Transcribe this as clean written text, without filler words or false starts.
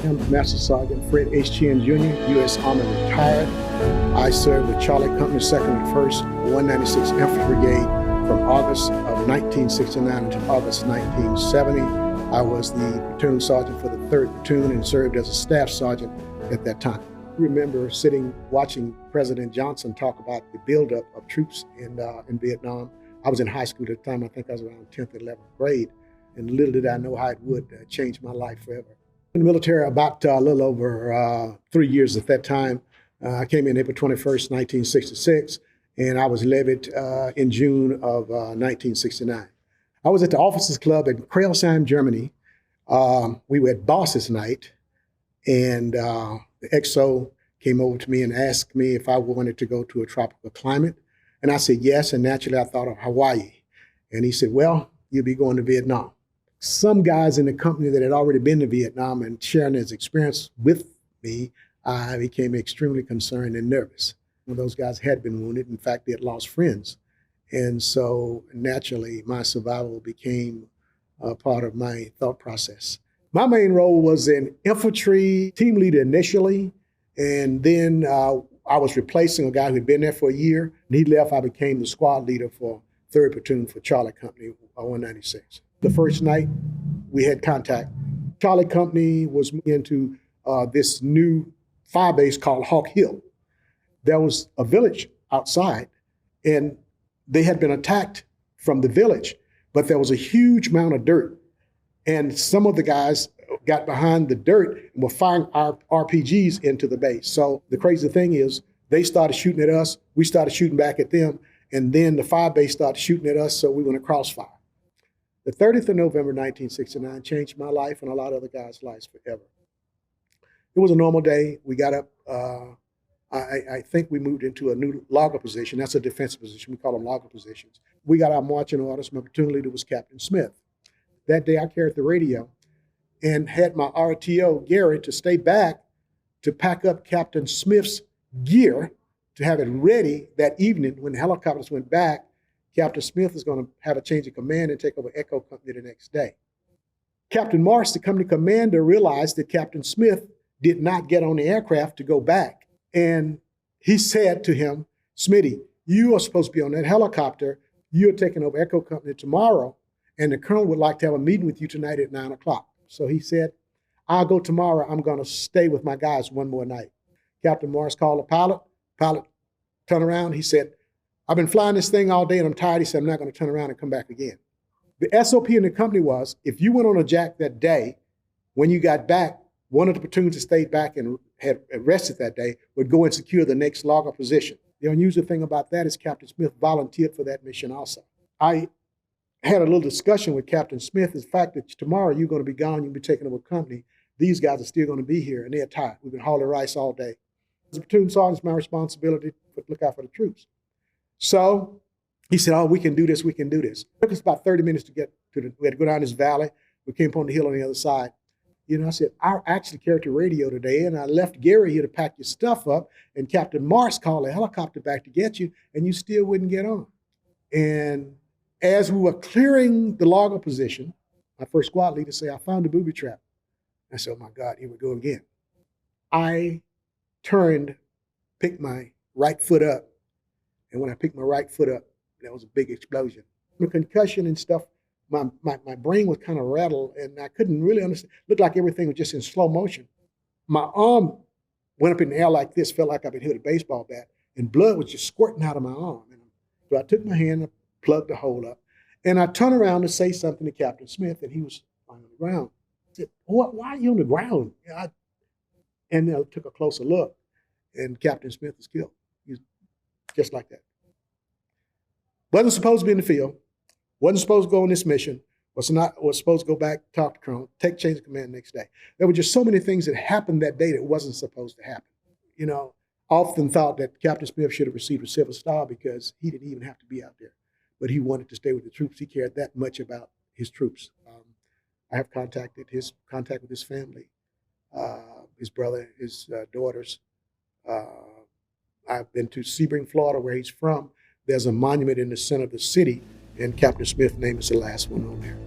I'm Master Sergeant Fred H Chinn Jr., U.S. Army retired. I served with Charlie Company 2nd and 1st, 196 Infantry Brigade from August of 1969 until August 1970. I was the platoon sergeant for the 3rd Platoon and served as a staff sergeant at that time. I remember sitting watching President Johnson talk about the buildup of troops in Vietnam. I was in high school at the time. I think I was around 10th or 11th grade, and little did I know how it would change my life forever. In the military about a little over 3 years at that time. I came in April 21st, 1966, and I was levied in June of 1969. I was at the Officers Club in Crailsheim, Germany. We were at Boss's Night, and the XO came over to me and asked me if I wanted to go to a tropical climate. And I said yes, and naturally I thought of Hawaii. And he said, well, you'll be going to Vietnam. Some guys in the company that had already been to Vietnam and sharing his experience with me, I became extremely concerned and nervous. One of those guys had been wounded. In fact, they had lost friends. And so naturally, my survival became a part of my thought process. My main role was in infantry team leader initially, and then I was replacing a guy who had been there for a year. And he left. I became the squad leader for 3rd Platoon for Charlie Company 196. The first night we had contact. Charlie Company was into this new fire base called Hawk Hill. There was a village outside, and they had been attacked from the village, but there was a huge amount of dirt. And some of the guys got behind the dirt and were firing RPGs into the base. So the crazy thing is they started shooting at us, we started shooting back at them, and then the fire base started shooting at us, so we went across fire. The 30th of November, 1969 changed my life and a lot of other guys' lives forever. It was a normal day. We got up, I think we moved into a new logger position. That's a defensive position. We call them logger positions. We got our marching orders. My platoon leader was Captain Smith. That day I carried the radio and had my RTO, Gary, to stay back to pack up Captain Smith's gear to have it ready that evening when the helicopters went back. Captain Smith is going to have a change of command and take over Echo Company the next day. Captain Morris, the company commander, realized that Captain Smith did not get on the aircraft to go back. And he said to him, Smitty, you are supposed to be on that helicopter. You're taking over Echo Company tomorrow, and the colonel would like to have a meeting with you tonight at 9 o'clock. So he said, I'll go tomorrow. I'm going to stay with my guys one more night. Captain Morris called the pilot. Pilot turned around. He said, I've been flying this thing all day and I'm tired. He said, I'm not going to turn around and come back again. The SOP in the company was, if you went on a jack that day, when you got back, one of the platoons that stayed back and had rested that day would go and secure the next logger position. The unusual thing about that is Captain Smith volunteered for that mission also. I had a little discussion with Captain Smith. The fact that tomorrow you're going to be gone, you'll be taking over company. These guys are still going to be here and they're tired. We've been hauling rice all day. As a platoon sergeant, it's my responsibility to look out for the troops. So he said, oh, we can do this, we can do this. It took us about 30 minutes to get to we had to go down this valley. We came up on the hill on the other side. You know, I said, I actually carried the radio today and I left Gary here to pack your stuff up, and Captain Morris called a helicopter back to get you and you still wouldn't get on. And as we were clearing the logger position, my first squad leader said, I found the booby trap. I said, oh my God, here we go again. I turned, picked my right foot up, and when I picked my right foot up, there was a big explosion. The concussion and stuff, my brain was kind of rattled, and I couldn't really understand. It looked like everything was just in slow motion. My arm went up in the air like this, felt like I'd been hit with a baseball bat, and blood was just squirting out of my arm. And so I took my hand and plugged the hole up, and I turned around to say something to Captain Smith, and he was lying on the ground. I said, why are you on the ground? And I took a closer look, and Captain Smith was killed. He was just like that. Wasn't supposed to be in the field. Wasn't supposed to go on this mission. Was supposed to go back, talk to Colonel, take change of command the next day. There were just so many things that happened that day that wasn't supposed to happen. You know, often thought that Captain Smith should have received a Silver Star because he didn't even have to be out there. But he wanted to stay with the troops. He cared that much about his troops. I have contact with his family, his brother, his daughters. I've been to Sebring, Florida, where he's from. There's a monument in the center of the city, and Captain Smith's name is the last one on there.